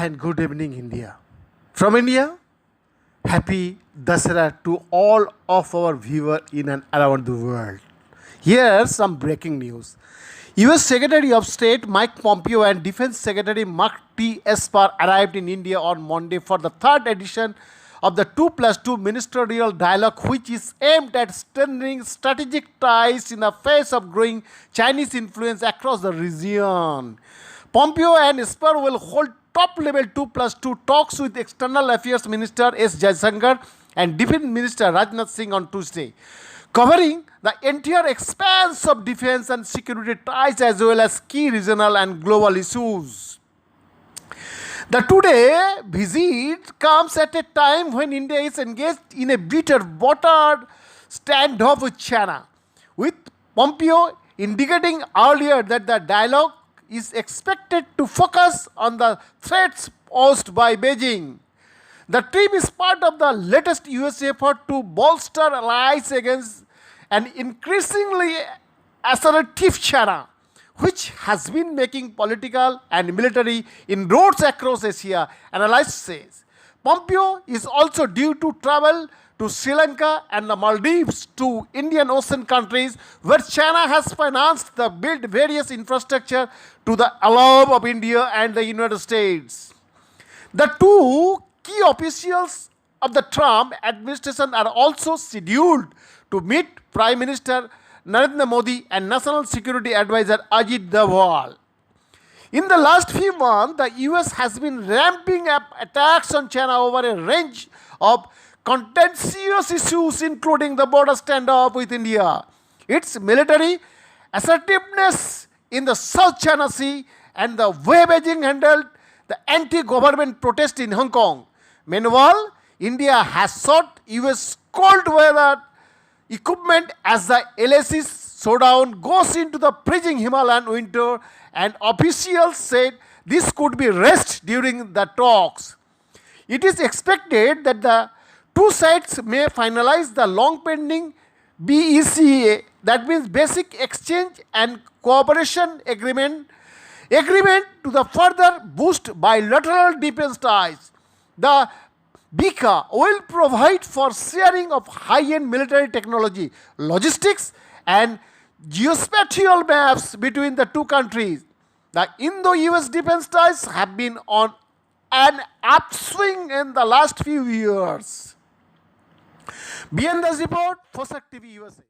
and good evening, India. From India, happy Dasara to all of our viewers in and around the world. Here's some breaking news. US Secretary of State Mike Pompeo and Defense Secretary Mark T. Esper arrived in India on Monday for the third edition of the 2+2 ministerial dialogue, which is aimed at strengthening strategic ties in the face of growing Chinese influence across the region. Pompeo and Esper will hold top-level 2+2 talks with External Affairs Minister S. Jaishankar and Defense Minister Rajnath Singh on Tuesday, covering the entire expanse of defense and security ties as well as key regional and global issues. The two-day visit comes at a time when India is engaged in a bitter-watered standoff with China, with Pompeo indicating earlier that the dialogue is expected to focus on the threats posed by Beijing. The trip is part of the latest US effort to bolster allies against an increasingly assertive China, which has been making political and military inroads across Asia, analysts say. Pompeo is also due to travel to Sri Lanka and the Maldives, two Indian Ocean countries where China has financed the build various infrastructure to the alarm of India and the United States. The two key officials of the Trump administration are also scheduled to meet Prime Minister Narendra Modi and National Security Advisor Ajit Doval. In the last few months, the US has been ramping up attacks on China over a range of contentious issues, including the border standoff with India, its military assertiveness in the South China Sea, and the way Beijing handled the anti-government protest in Hong Kong. Meanwhile, India has sought US cold weather equipment as the LAC's showdown goes into the freezing Himalayan winter, and officials said this could be raised during the talks. It is expected that the two sides may finalize the long-pending BECA, that means Basic Exchange and Cooperation Agreement to the further boost bilateral defense ties. The BECA will provide for sharing of high-end military technology, logistics, and geospatial maps between the two countries. The Indo-US defense ties have been on an upswing in the last few years. Beyond this report, Fosak TV USA.